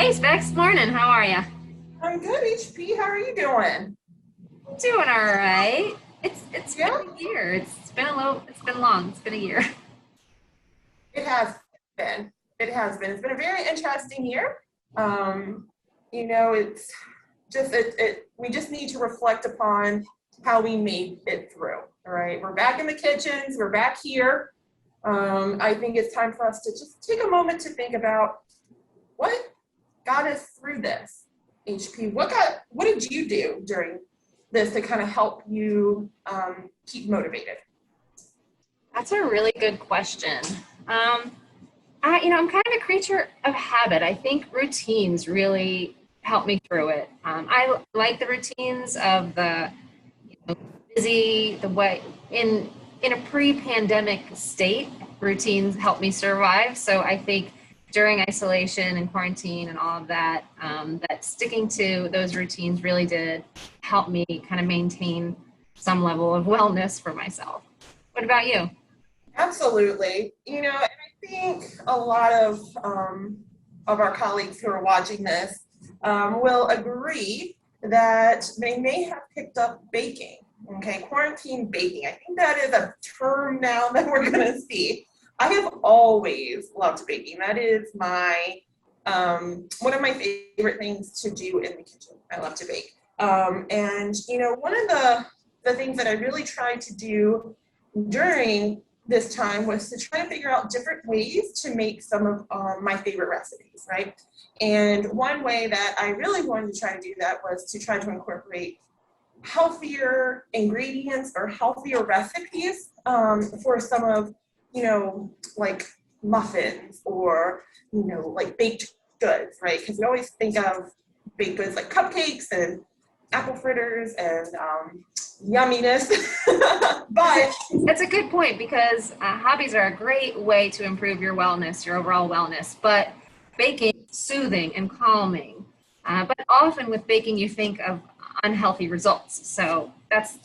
Hey Specs, morning. How are you? I'm good, HP. How are you doing? Doing all right. It's been Yeah, a year. It's been long. It's been a year. it has been. It has been. It's been a very interesting year. Um, it's just we just need to reflect upon how we made it through. All right. We're back in the kitchens, we're back here. I think it's time for us to just take a moment to think about what got us through this. HP, what did you do during this to kind of help you keep motivated? That's a really good question. Um, I'm kind of a creature of habit. I think routines really help me through it. I like the routines of the busy, the way in a pre-pandemic state, routines help me survive. So I think during isolation and quarantine and all of that, that sticking to those routines really did help me kind of maintain some level of wellness for myself. What about you? Absolutely. And I think a lot of our colleagues who are watching this will agree that they may have picked up baking. Okay, quarantine baking. I think that is a term now that we're going to see. I have always loved baking. That is my one of my favorite things to do in the kitchen. I love to bake. And one of the things that I really tried to do during this time was to try to figure out different ways to make some of my favorite recipes, right? And one way that I really wanted to try to do that was to try to incorporate healthier ingredients or healthier recipes for some of, like muffins or, like baked goods, right? Because we always think of baked goods like cupcakes and apple fritters and yumminess. But That's a good point because hobbies are a great way to improve your wellness, your overall wellness. But baking, soothing and calming. But often with baking, you think of unhealthy results. So that's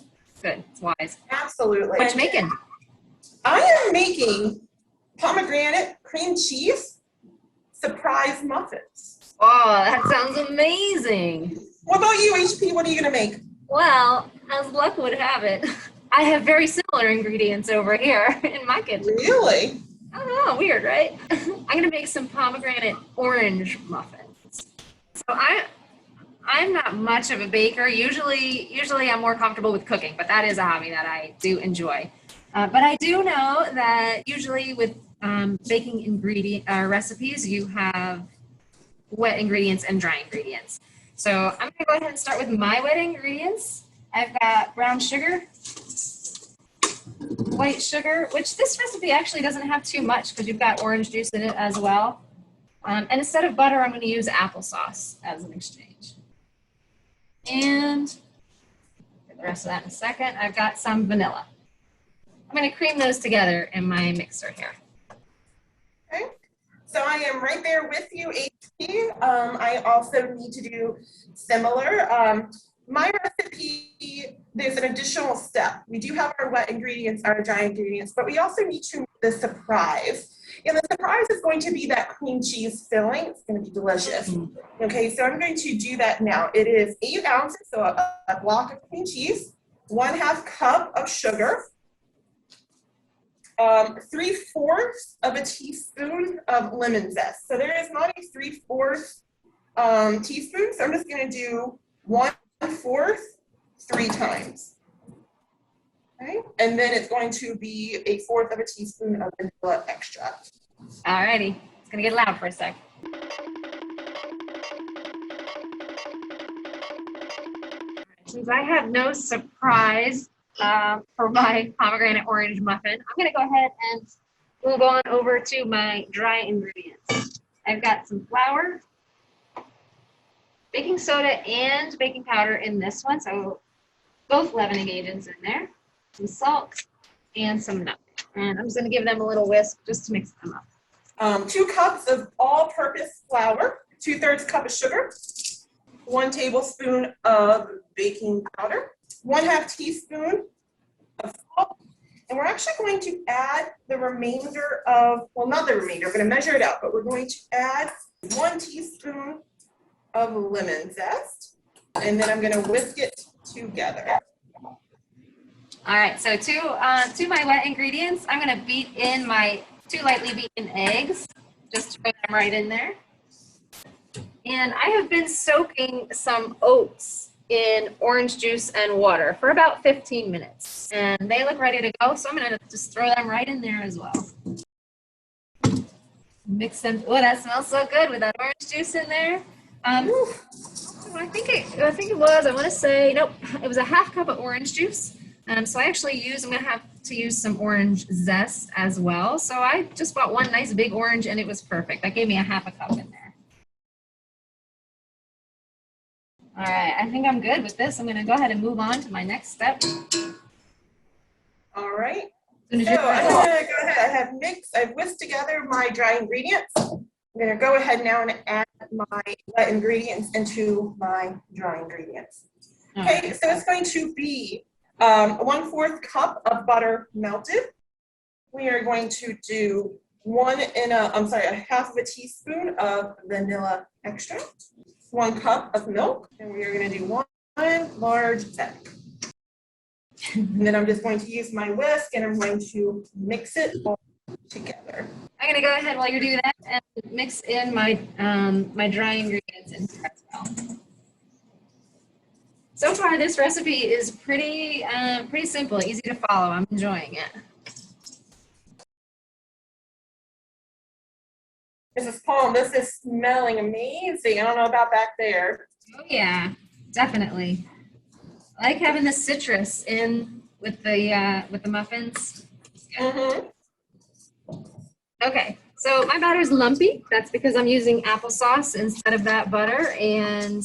good. It's wise. absolutely. What you making? I am making pomegranate cream cheese surprise muffins. Oh, that sounds amazing. What about you, HP? What are you going to make? Well, as luck would have it, I have very similar ingredients over here in my kitchen. Really? I don't know, weird, right? I'm gonna make some pomegranate orange muffins. So I'm not much of a baker. Usually I'm more comfortable with cooking, but that is a hobby that I do enjoy. But I do know that usually with baking ingredient recipes, you have wet ingredients and dry ingredients. So I'm gonna go ahead and start with my wet ingredients. I've got brown sugar, white sugar, which this recipe actually doesn't have too much because you've got orange juice in it as well. And instead of butter, I'm going to use applesauce as an exchange. And get the rest of that in a second. I've got some vanilla. I'm going to cream those together in my mixer here. Okay. So I am right there with you, HP. I also need to do similar. My recipe, there's an additional step. We do have our wet ingredients, our dry ingredients, but we also need to make the surprise. And the surprise is going to be that cream cheese filling. It's going to be delicious. Okay, so I'm going to do that now. It is 8 ounces, so a block of cream cheese, 1/2 cup of sugar, 3/4 of a teaspoon of lemon zest. So there is not a 3/4 teaspoon, so I'm just going to do 1/4 3 times. Okay, and then it's going to be 1/4 of a teaspoon of vanilla extract. Alrighty, it's going to get loud for a sec. Since I have no surprise for my pomegranate orange muffin, I'm going to go ahead and move on over to my dry ingredients. I've got some flour, baking soda, and baking powder in this one, so both leavening agents in there, some salt, and some nutmeg. And I'm just going to give them a little whisk just to mix them up. 2 cups of all-purpose flour, 2/3 cup of sugar, 1 tablespoon of baking powder, 1/2 teaspoon of salt, and we're actually going to add the remainder of, well, not the remainder, we're going to measure it out, but we're going to add 1 teaspoon of lemon zest, and then I'm going to whisk it together. All right, so to my wet ingredients, I'm gonna beat in my 2 lightly beaten eggs, just throw them right in there. And I have been soaking some oats in orange juice and water for about 15 minutes. And they look ready to go, so I'm gonna just throw them right in there as well. Mix them, oh, that smells so good with that orange juice in there. I think it was, I wanna say, nope, it was a half cup of orange juice. So I actually I'm gonna have to use some orange zest as well. So I just bought one nice big orange and it was perfect. That gave me a half a cup in there. All right, I think I'm good with this. I'm gonna go ahead and move on to my next step. All right. So I'm gonna go ahead, I've whisked together my dry ingredients. I'm gonna go ahead now and add my wet ingredients into my dry ingredients. Okay, so it's going to be 1/4 cup of butter melted. We are going to do a half of a teaspoon of vanilla extract, 1 cup of milk, and we are going to do 1 large egg. And then I'm just going to use my whisk and I'm going to mix it all together. I'm going to go ahead while you're doing that and mix in my my dry ingredients in there as well. So far, this recipe is pretty simple, easy to follow. I'm enjoying it. Mrs. Palm, this is smelling amazing. I don't know about back there. Oh yeah, definitely. I like having the citrus in with the muffins. Mm-hmm. Okay, so my batter's lumpy. That's because I'm using applesauce instead of that butter, and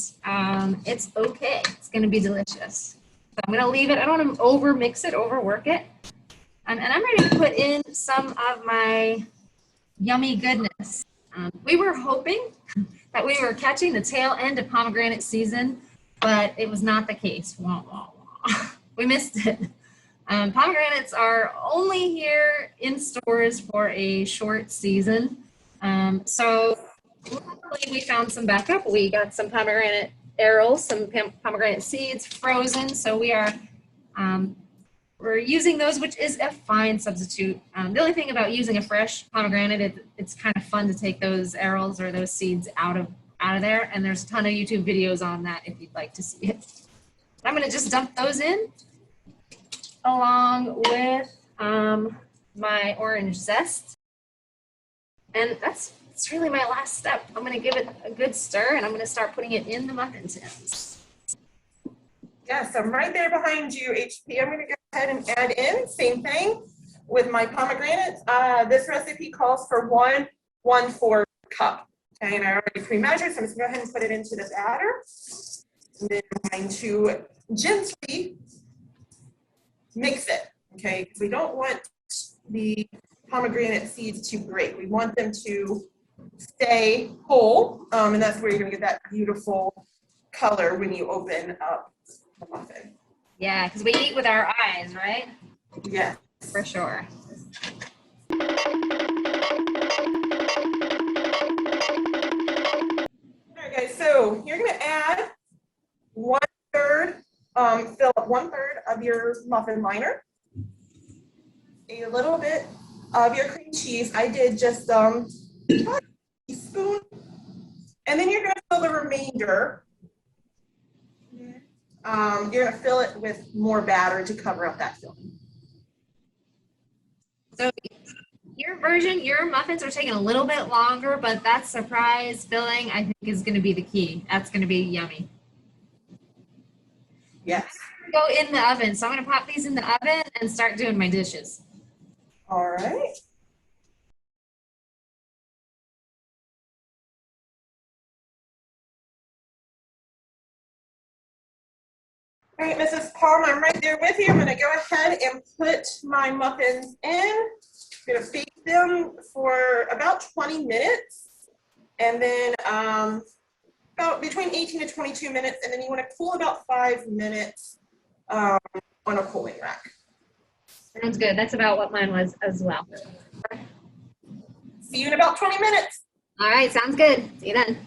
it's okay. It's gonna be delicious. So I'm gonna leave it. I don't want to over mix it, overwork it. And I'm ready to put in some of my yummy goodness. We were hoping that we were catching the tail end of pomegranate season, but it was not the case. Wah, wah, wah. We missed it. Pomegranates are only here in stores for a short season. So luckily we found some backup. We got some pomegranate arils, some pomegranate seeds frozen. So we're using those, which is a fine substitute. The only thing about using a fresh pomegranate, it's kind of fun to take those arils or those seeds out of there. And there's a ton of YouTube videos on that if you'd like to see it. I'm going to just dump those in along with my orange zest. And that's really my last step. I'm going to give it a good stir and I'm going to start putting it in the muffin tins. Yes, I'm right there behind you, HP. I'm going to go ahead and add in, same thing with my pomegranate. This recipe calls for 1/4 cup. Okay, and I already pre-measured, so I'm just going to go ahead and put it into the batter. And then I'm going to gently mix it, okay? Because we don't want the pomegranate seeds to break. We want them to stay whole, and that's where you're going to get that beautiful color when you open up the muffin. Yeah, because we eat with our eyes, right? Yes. For sure. All right, guys, so you're going to add 1/3, fill up 1/3 of your muffin liner, a little bit of your cream cheese. I did just a teaspoon, and then you're going to fill the remainder. You're going to fill it with more batter to cover up that filling. So your muffins are taking a little bit longer, but that surprise filling, I think, is going to be the key. That's going to be yummy. Yes. Go in the oven. So I'm going to pop these in the oven and start doing my dishes. All right. All right, Mrs. Palm, I'm right there with you. I'm going to go ahead and put my muffins in. I'm going to bake them for about 20 minutes, and then about between 18 to 22 minutes, and then you want to cool about 5 minutes on a cooling rack. Sounds good. That's about what mine was as well. See you in about 20 minutes. All right, sounds good. See you then.